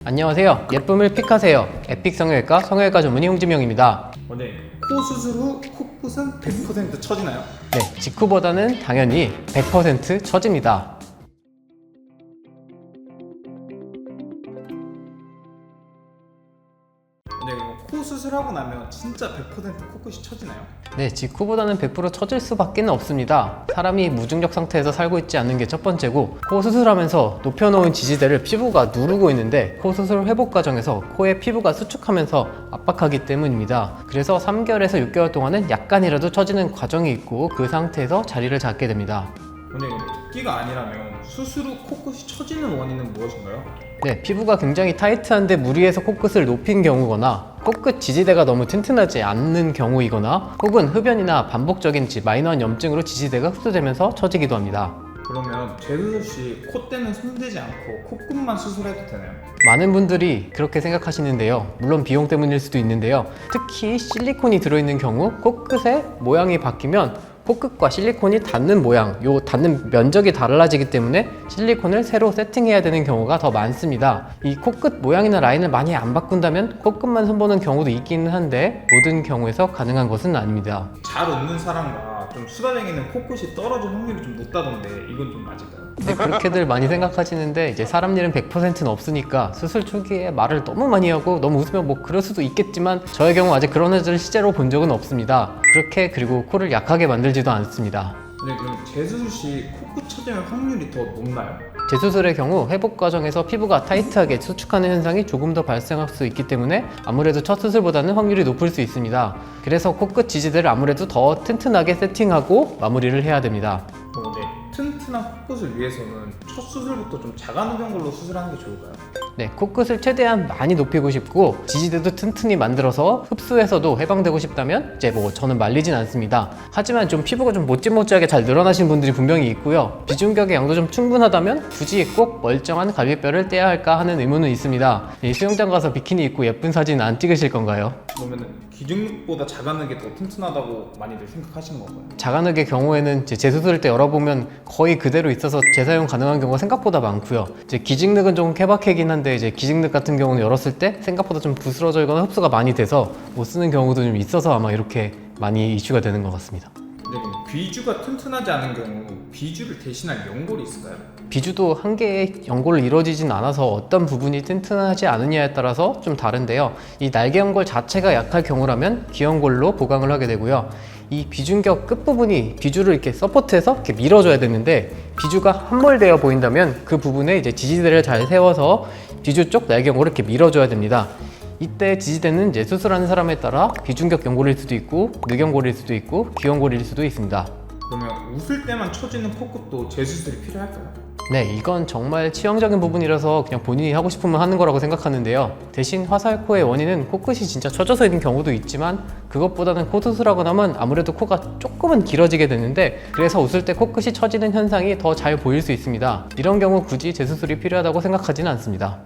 안녕하세요. 예쁨을 픽하세요. 에픽 성형외과 성형외과 전문의 홍지명입니다. 네, 코 수술 후 코끝은 100% 처지나요? 네, 직후보다는 당연히 100% 처집니다. 네, 코 수술하고 나면 진짜 100% 코끝이 처지나요? 네, 직후보다는 100% 처질 수밖에 없습니다. 사람이 무중력 상태에서 살고 있지 않는 게 첫 번째고, 코 수술하면서 높여놓은 지지대를 피부가 누르고 있는데 코 수술 회복 과정에서 코의 피부가 수축하면서 압박하기 때문입니다. 그래서 3개월에서 6개월 동안은 약간이라도 처지는 과정이 있고 그 상태에서 자리를 잡게 됩니다. 근데 도끼가 아니라면 수술 후 코끝이 처지는 원인은 무엇인가요? 네, 피부가 굉장히 타이트한데 무리해서 코끝을 높인 경우거나 코끝 지지대가 너무 튼튼하지 않는 경우이거나 혹은 흡연이나 반복적인 마이너한 염증으로 지지대가 흡수되면서 처지기도 합니다. 그러면 재수술 시 콧대는 손대지 않고 코끝만 수술해도 되나요? 많은 분들이 그렇게 생각하시는데요. 물론 비용 때문일 수도 있는데요. 특히 실리콘이 들어있는 경우 코끝의 모양이 바뀌면 코끝과 실리콘이 닿는 모양, 요 닿는 면적이 달라지기 때문에 실리콘을 새로 세팅해야 되는 경우가 더 많습니다. 이 코끝 모양이나 라인을 많이 안 바꾼다면 코끝만 손보는 경우도 있기는 한데 모든 경우에서 가능한 것은 아닙니다. 잘 웃는 사람과 좀 수다쟁이는 코끝이 떨어질 확률이 좀 높다던데 이건 좀 맞을까요? 네, 그렇게들 많이 생각하시는데 이제 사람 일은 100%는 없으니까 수술 초기에 말을 너무 많이 하고 너무 웃으면 뭐 그럴 수도 있겠지만 저의 경우 아직 그런 애들을 실제로 본 적은 없습니다. 그렇게 그리고 코를 약하게 만들지도 않습니다. 네, 그럼 재수술 시 코끝 처지는 확률이 더 높나요? 재수술의 경우 회복 과정에서 피부가 타이트하게 수축하는 현상이 조금 더 발생할 수 있기 때문에 아무래도 첫 수술보다는 확률이 높을 수 있습니다. 그래서 코끝 지지대를 아무래도 더 튼튼하게 세팅하고 마무리를 해야 됩니다. 네, 튼튼한 코끝을 위해서는 첫 수술부터 좀 작아놓은 걸로 수술하는 게 좋을까요? 네, 코끝을 최대한 많이 높이고 싶고 지지대도 튼튼히 만들어서 흡수해서도 해방되고 싶다면 이제 뭐 저는 말리진 않습니다. 하지만 좀 피부가 좀 모찌모찌하게 잘 늘어나신 분들이 분명히 있고요. 비중격의 양도 좀 충분하다면 굳이 꼭 멀쩡한 갈비뼈를 떼야 할까 하는 의문은 있습니다. 수영장 가서 비키니 입고 예쁜 사진 안 찍으실 건가요? 그러면은 기준보다 작아는 게 더 튼튼하다고 많이들 생각하시는 건가요? 자가늑의 경우에는 이제 재수술 때 열어보면 거의 그대로 있어서 재사용 가능한 경우가 생각보다 많고요. 이제 기직늑은 조금 케바케긴 한데 이제 기직늑 같은 경우는 열었을 때 생각보다 좀 부스러져 있거나 흡수가 많이 돼서 못 쓰는 경우도 좀 있어서 아마 이렇게 많이 이슈가 되는 것 같습니다. 네, 그럼 귀주가 튼튼하지 않은 경우 비주를 대신할 연골이 있을까요? 비주도 한 개의 연골로 이루어지진 않아서 어떤 부분이 튼튼하지 않느냐에 따라서 좀 다른데요. 이 날개 연골 자체가 약할 경우라면 귀연골로 보강을 하게 되고요. 이 비중격 끝부분이 비주를 이렇게 서포트해서 이렇게 밀어줘야 되는데 비주가 함몰되어 보인다면 그 부분에 이제 지지대를 잘 세워서 비주 쪽 날개 연골을 이렇게 밀어줘야 됩니다. 이때 지지대는 이제 수술하는 사람에 따라 비중격 연골일 수도 있고 늑연골일 수도 있고 귀연골일 수도 있습니다. 그러면 웃을 때만 처지는 코끝도 재수술이 필요할까요? 네, 이건 정말 치명적인 부분이라서 그냥 본인이 하고 싶으면 하는 거라고 생각하는데요. 대신 화살코의 원인은 코끝이 진짜 처져서 있는 경우도 있지만 그것보다는 코 수술하고 나면 아무래도 코가 조금은 길어지게 되는데 그래서 웃을 때 코끝이 처지는 현상이 더 잘 보일 수 있습니다. 이런 경우 굳이 재수술이 필요하다고 생각하지는 않습니다.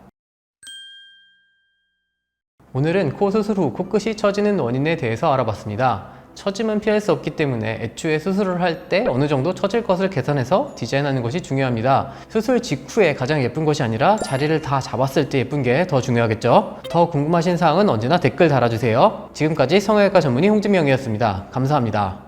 오늘은 코 수술 후 코끝이 처지는 원인에 대해서 알아봤습니다. 처짐은 피할 수 없기 때문에 애초에 수술을 할 때 어느 정도 처질 것을 계산해서 디자인하는 것이 중요합니다. 수술 직후에 가장 예쁜 것이 아니라 자리를 다 잡았을 때 예쁜 게 더 중요하겠죠? 더 궁금하신 사항은 언제나 댓글 달아주세요. 지금까지 성형외과 전문의 홍진명이었습니다. 감사합니다.